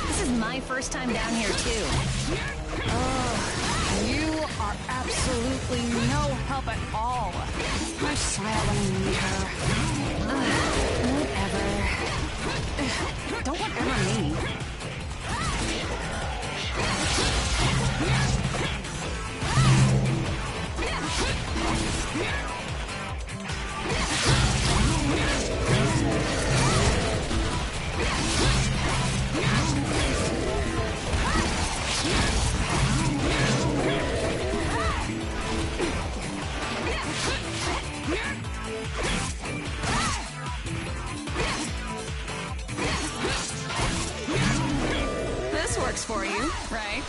This is my first time down here, too. Oh, you are absolutely no help at all. I'm sorry I wouldn't need her. Whatever. Don't whatever me. This works for you, right?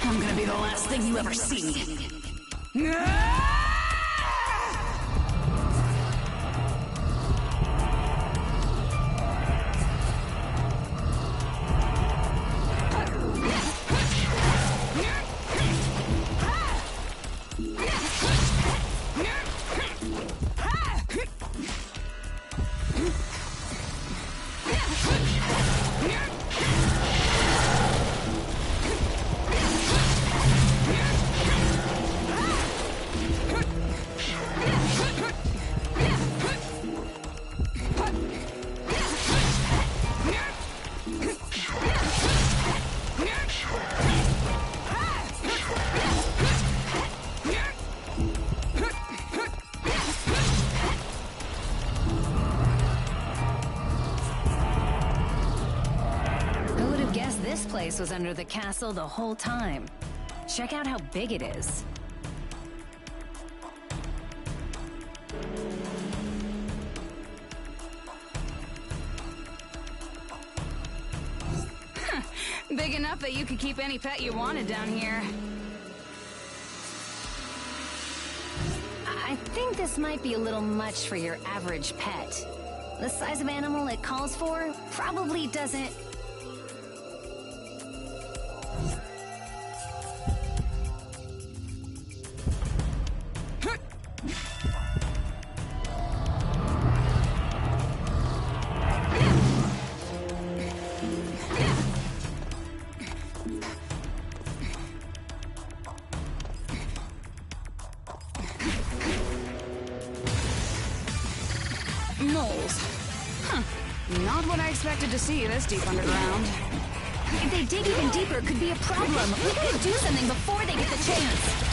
I'm gonna be the last thing you ever see. This place was under the castle the whole time. Check out how big it is. Big enough that you could keep any pet you wanted down here. I think this might be a little much for your average pet. The size of animal it calls for probably doesn't... Moles. Huh. Not Not what I expected to see this deep underground. If they dig even deeper, it could be a problem. We gotta do something before they get the chance.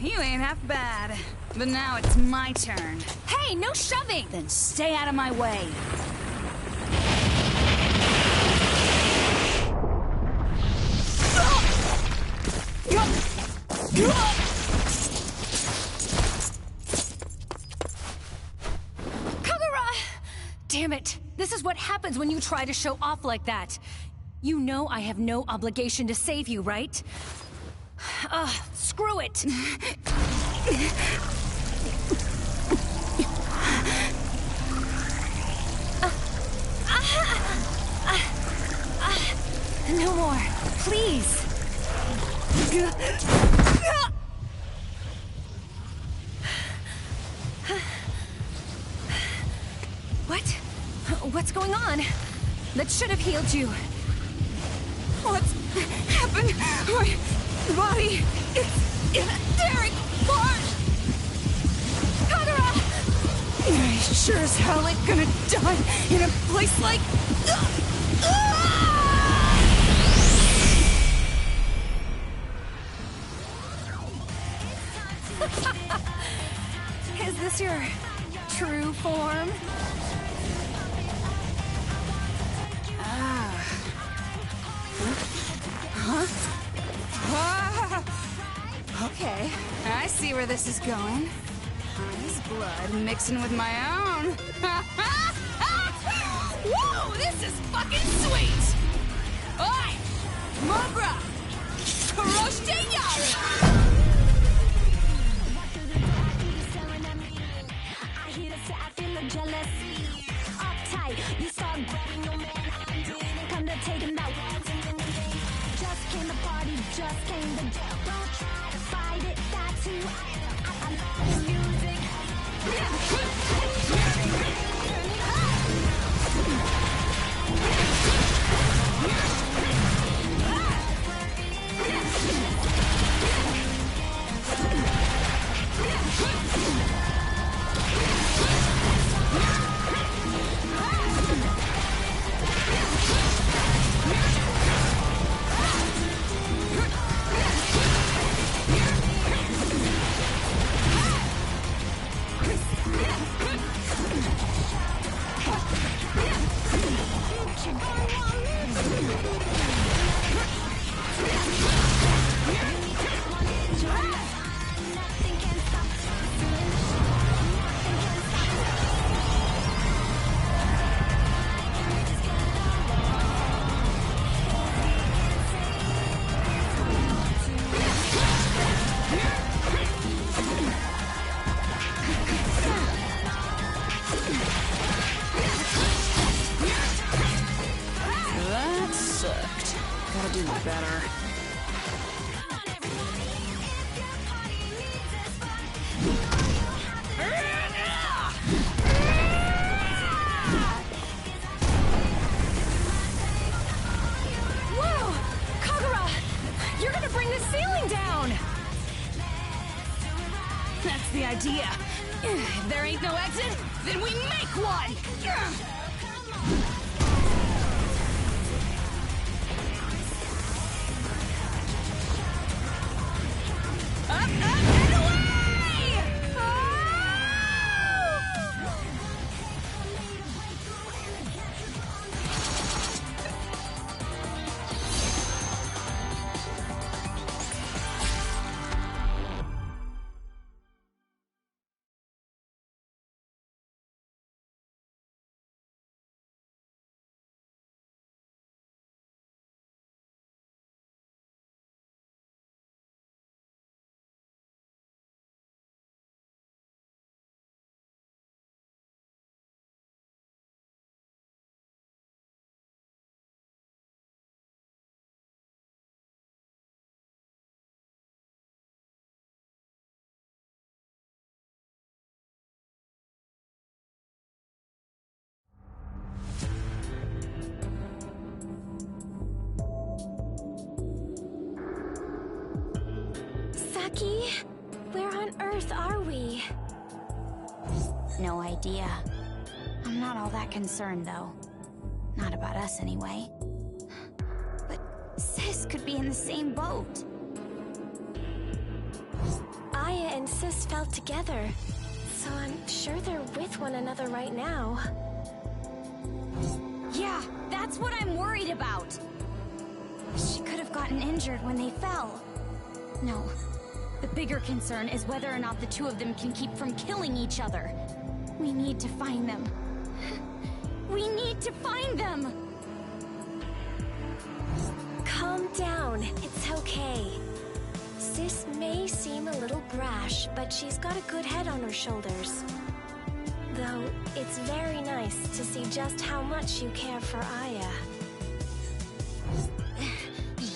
You ain't half bad. But now it's my turn. Hey, no shoving! Then stay out of my way. Kagura! Damn it. This is what happens when you try to show off like that. You know I have no obligation to save you, right? Screw it! No more, please. What? What's going on? That should have healed you. What's happened? My body is tearing apart! Kagura! I sure as hell ain't gonna die in a place like... Is this your true form? Okay, I see where this is going. His blood mixing with my own. Whoa, this is fucking sweet! Oi! Mobra! Kuroshite Yaru! Just came the jump. Don't try to fight it. That's who I love the music. better. Whoa! Kagura! You're gonna bring the ceiling down! That's the idea. If there ain't no exit, then we make one! Maki? Where on earth are we? No idea. I'm not all that concerned, though. Not about us, anyway. But Sis could be in the same boat. Aya and Sis fell together, so I'm sure they're with one another right now. Yeah, that's what I'm worried about. She could have gotten injured when they fell. No. The bigger concern is whether or not the two of them can keep from killing each other. We need to find them. We need to find them! Calm down, it's okay. Sis may seem a little brash, but she's got a good head on her shoulders. Though, it's very nice to see just how much you care for Aya.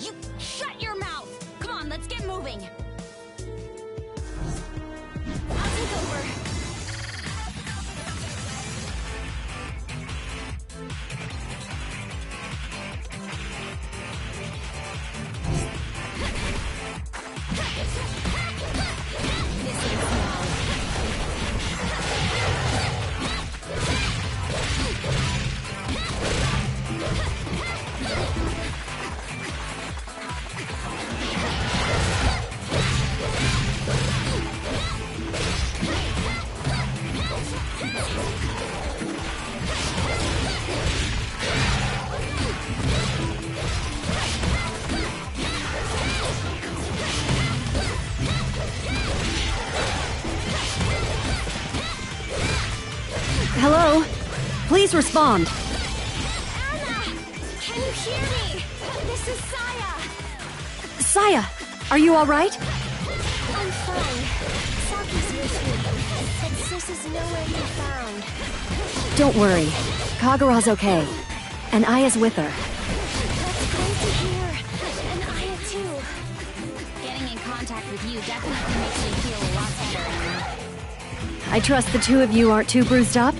You shut your mouth! Come on, let's get moving! I'll take over. Hello? Please respond. Anna! Can you hear me? This is Saya! Saya, are you alright? I'm fine. Saki's with me, but Sis is nowhere to be found. Don't worry. Kagura's okay. And Aya's with her. That's great to hear. And Aya too. Getting in contact with you definitely makes me feel a lot better. I trust the two of you aren't too bruised up?